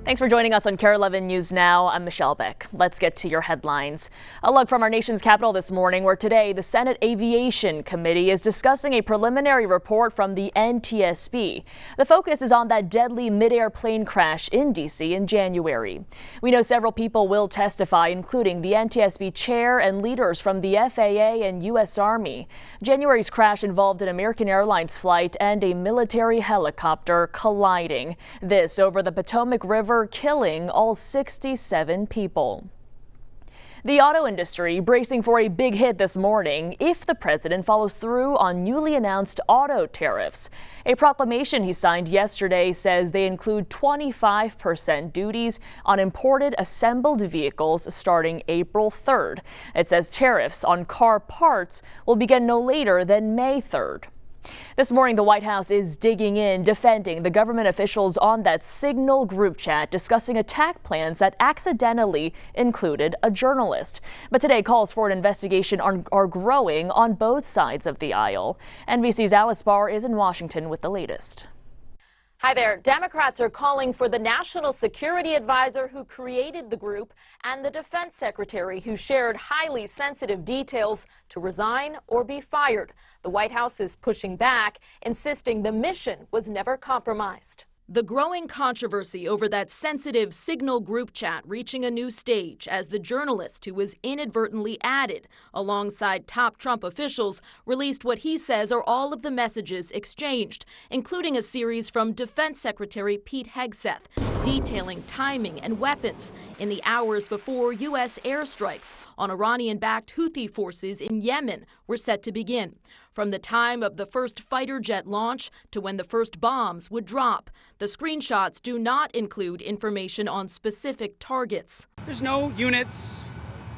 Thanks for joining us on KARE 11 News Now. I'm Michelle Beck. Let's get to your headlines. A look from our nation's capital this morning, where today the Senate Aviation Committee is discussing a preliminary report from the NTSB. The focus is on that deadly mid-air plane crash in D.C. in January. We know several people will testify, including the NTSB chair and leaders from the FAA and U.S. Army. January's crash involved an American Airlines flight and a military helicopter colliding. This over the Potomac River, killing all 67 people. The auto industry bracing for a big hit this morning if the president follows through on newly announced auto tariffs. A proclamation he signed yesterday says they include 25% duties on imported assembled vehicles starting April 3rd. It says tariffs on car parts will begin no later than May 3rd. This morning, the White House is digging in, defending the government officials on that Signal group chat discussing attack plans that accidentally included a journalist. But today, calls for an investigation are growing on both sides of the aisle. NBC's Alice Barr is in Washington with the latest. Hi there. Democrats are calling for the national security advisor who created the group and the defense secretary who shared highly sensitive details to resign or be fired. The White House is pushing back, insisting the mission was never compromised. The growing controversy over that sensitive Signal group chat reaching a new stage as the journalist who was inadvertently added alongside top Trump officials released what he says are all of the messages exchanged, including a series from Defense Secretary Pete Hegseth detailing timing and weapons in the hours before U.S. airstrikes on Iranian-backed Houthi forces in Yemen were set to begin. From the time of the first fighter jet launch to when the first bombs would drop. The screenshots do not include information on specific targets. There's no units,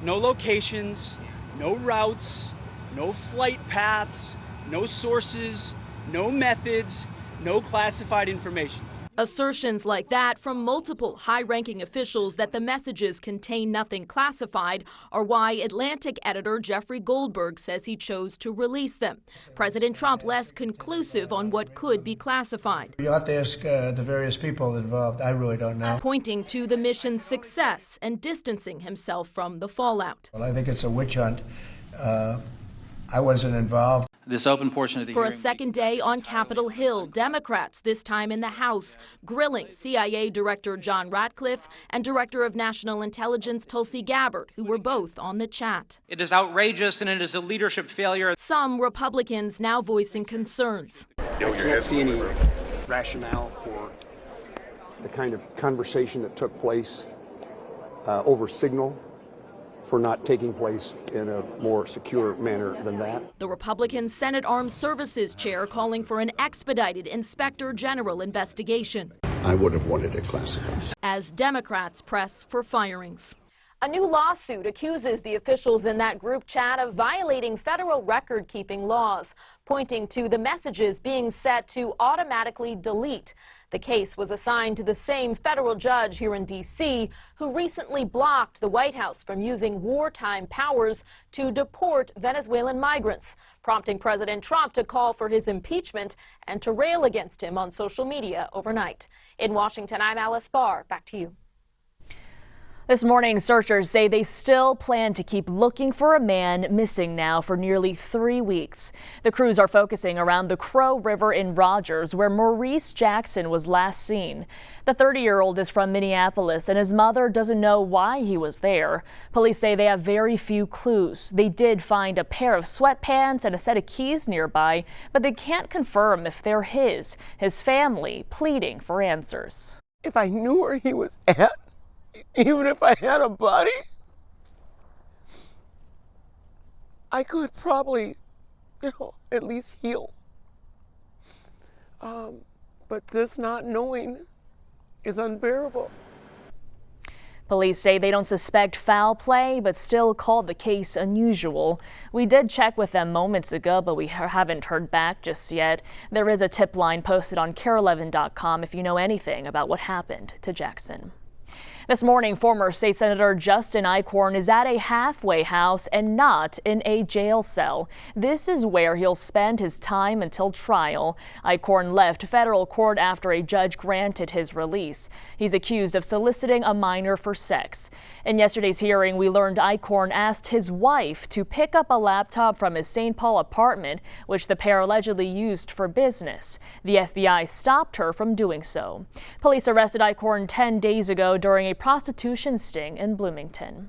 no locations, no routes, no flight paths, no sources, no methods, no classified information. Assertions like that from multiple high-ranking officials that the messages contain nothing classified are why Atlantic editor Jeffrey Goldberg says he chose to release them. President Trump less conclusive on what could be classified. You'll have to ask the various people involved. I really don't know. Pointing to the mission's success and distancing himself from the fallout. Well, I think it's a witch hunt. I wasn't involved. This open portion of the For hearing. a second day on Capitol Hill, Democrats, this time in the House, grilling CIA Director John Ratcliffe and Director of National Intelligence Tulsi Gabbard, who were both on the chat. It is outrageous and it is a leadership failure. Some Republicans now voicing concerns. I can't see any rationale for the kind of conversation that took place over Signal for not taking place in a more secure manner than that. The Republican Senate Armed Services Chair calling for an expedited Inspector General investigation. I would have wanted it classified. As Democrats press for firings. A new lawsuit accuses the officials in that group chat of violating federal record-keeping laws, pointing to the messages being set to automatically delete. The case was assigned to the same federal judge here in D.C. who recently blocked the White House from using wartime powers to deport Venezuelan migrants, prompting President Trump to call for his impeachment and to rail against him on social media overnight. In Washington, I'm Alice Barr. Back to you. This morning, searchers say they still plan to keep looking for a man missing now for nearly 3 weeks. The crews are focusing around the Crow River in Rogers, where Maurice Jackson was last seen. The 30-year-old is from Minneapolis, and his mother doesn't know why he was there. Police say they have very few clues. They did find a pair of sweatpants and a set of keys nearby, but they can't confirm if they're his. His family pleading for answers. If I knew where he was at, even if I had a body, I could probably, at least heal. But this not knowing is unbearable. Police say they don't suspect foul play, but still called the case unusual. We did check with them moments ago, but we haven't heard back just yet. There is a tip line posted on KARE11.com if you know anything about what happened to Jackson. This morning, former State Senator Justin Eichorn is at a halfway house and not in a jail cell. This is where he'll spend his time until trial. Eichorn left federal court after a judge granted his release. He's accused of soliciting a minor for sex. In yesterday's hearing, we learned Eichorn asked his wife to pick up a laptop from his St. Paul apartment, which the pair allegedly used for business. The FBI stopped her from doing so. Police arrested Eichorn 10 days ago during a prostitution sting in Bloomington.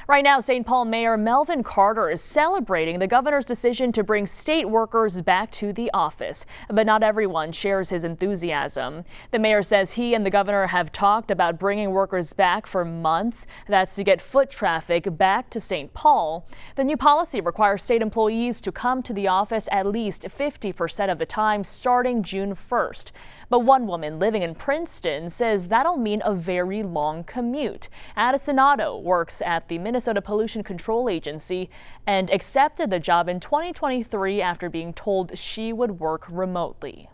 Right now, St. Paul Mayor Melvin Carter is celebrating the governor's decision to bring state workers back to the office, but not everyone shares his enthusiasm. The mayor says he and the governor have talked about bringing workers back for months. That's to get foot traffic back to St. Paul. The new policy requires state employees to come to the office at least 50% of the time starting June 1st. But one woman living in Princeton says that'll mean a very long commute. Addison Otto works at the Minnesota Pollution Control Agency and accepted the job in 2023 after being told she would work remotely.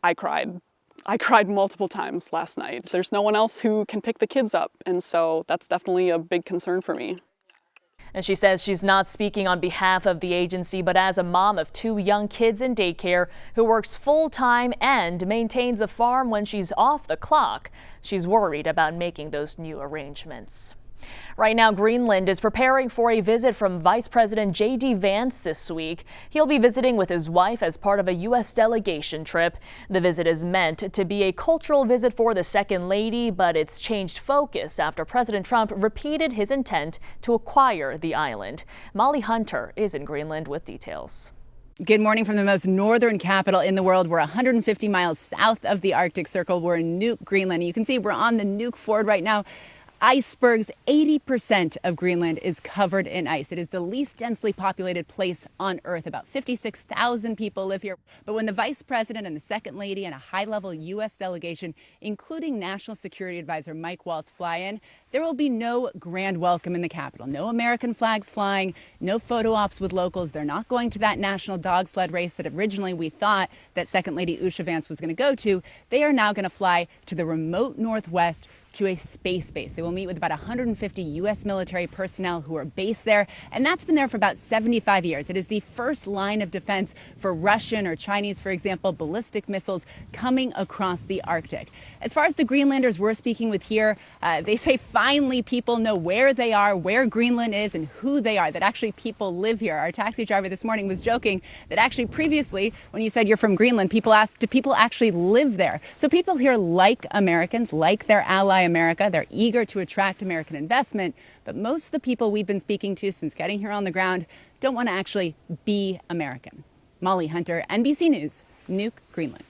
I cried. I cried multiple times last night. There's no one else who can pick the kids up, and so that's definitely a big concern for me. And she says she's not speaking on behalf of the agency, but as a mom of 2 young kids in daycare who works full-time and maintains a farm when she's off the clock, she's worried about making those new arrangements. Right now, Greenland is preparing for a visit from Vice President J.D. Vance this week. He'll be visiting with his wife as part of a U.S. delegation trip. The visit is meant to be a cultural visit for the Second Lady, but it's changed focus after President Trump repeated his intent to acquire the island. Molly Hunter is in Greenland with details. Good morning from the most northern capital in the world. We're 150 miles south of the Arctic Circle. We're in Nuuk, Greenland. You can see we're on the Nuuk Fjord right now. Icebergs, 80% of Greenland is covered in ice. It is the least densely populated place on Earth. About 56,000 people live here. But when the Vice President and the Second Lady and a high-level U.S. delegation, including National Security Advisor Mike Waltz, fly in, there will be no grand welcome in the Capitol. No American flags flying, no photo ops with locals. They're not going to that national dog sled race that originally we thought that Second Lady Usha Vance was going to go to. They are now going to fly to the remote Northwest to a space base. They will meet with about 150 U.S. military personnel who are based there, and that's been there for about 75 years. It is the first line of defense for Russian or Chinese, for example, ballistic missiles coming across the Arctic. As far as the Greenlanders we're speaking with here, they say finally people know where they are, where Greenland is, and who they are, that actually people live here. Our taxi driver this morning was joking that actually previously, when you said you're from Greenland, people asked, do people actually live there? So people here like Americans, like their ally America. They're eager to attract American investment, but most of the people we've been speaking to since getting here on the ground don't want to actually be American. Molly Hunter, NBC News, Nuuk, Greenland.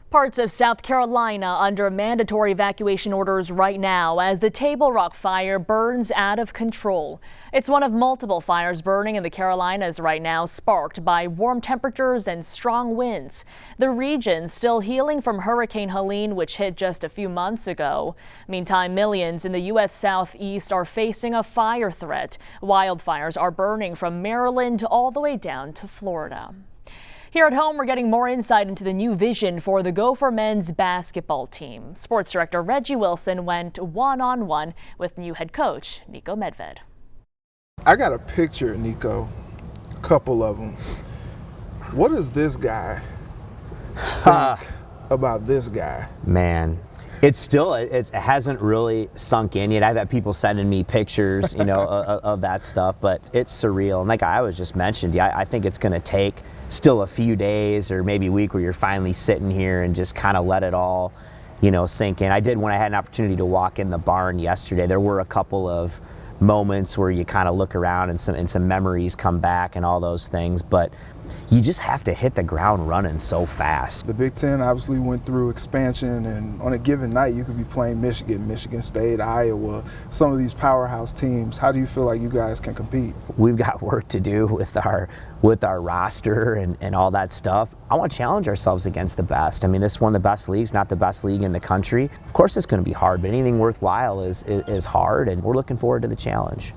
Parts of South Carolina under mandatory evacuation orders right now as the Table Rock fire burns out of control. It's one of multiple fires burning in the Carolinas right now, sparked by warm temperatures and strong winds. The region still healing from Hurricane Helene, which hit just a few months ago. Meantime, millions in the U.S. Southeast are facing a fire threat. Wildfires are burning from Maryland all the way down to Florida. Here at home, we're getting more insight into the new vision for the Gopher men's basketball team. Sports director Reggie Wilson went one-on-one with new head coach Nico Medved. I got a picture, Nico, a couple of them. What does this guy think about this guy? Man, it hasn't really sunk in yet. I've had people sending me pictures, of that stuff, but it's surreal. And like I was just mentioned, I think it's going to take still a few days or maybe a week where you're finally sitting here and just kind of let it all, sink in. I did when I had an opportunity to walk in the barn yesterday. There were a couple of moments where you kind of look around and some memories come back and all those things, but you just have to hit the ground running so fast. The Big Ten obviously went through expansion, and on a given night you could be playing Michigan, Michigan State, Iowa, some of these powerhouse teams. How do you feel like you guys can compete? We've got work to do with our roster and all that stuff. I want to challenge ourselves against the best. I mean, this is one of the best leagues, not the best league in the country. Of course it's going to be hard, but anything worthwhile is hard, and we're looking forward to the challenge.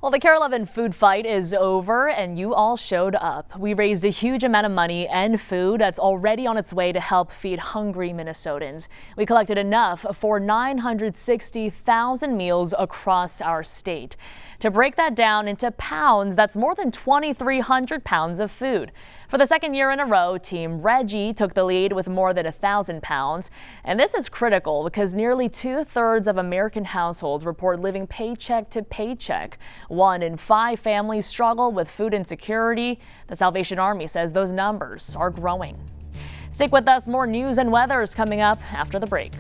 Well, the KARE 11 food fight is over and you all showed up. We raised a huge amount of money and food that's already on its way to help feed hungry Minnesotans. We collected enough for 960,000 meals across our state. To break that down into pounds, that's more than 2,300 pounds of food. For the second year in a row, Team Reggie took the lead with more than 1,000 pounds. And this is critical because nearly 2/3 of American households report living paycheck to paycheck. 1 in 5 families struggle with food insecurity. The Salvation Army says those numbers are growing. Stick with us. More news and weather is coming up after the break.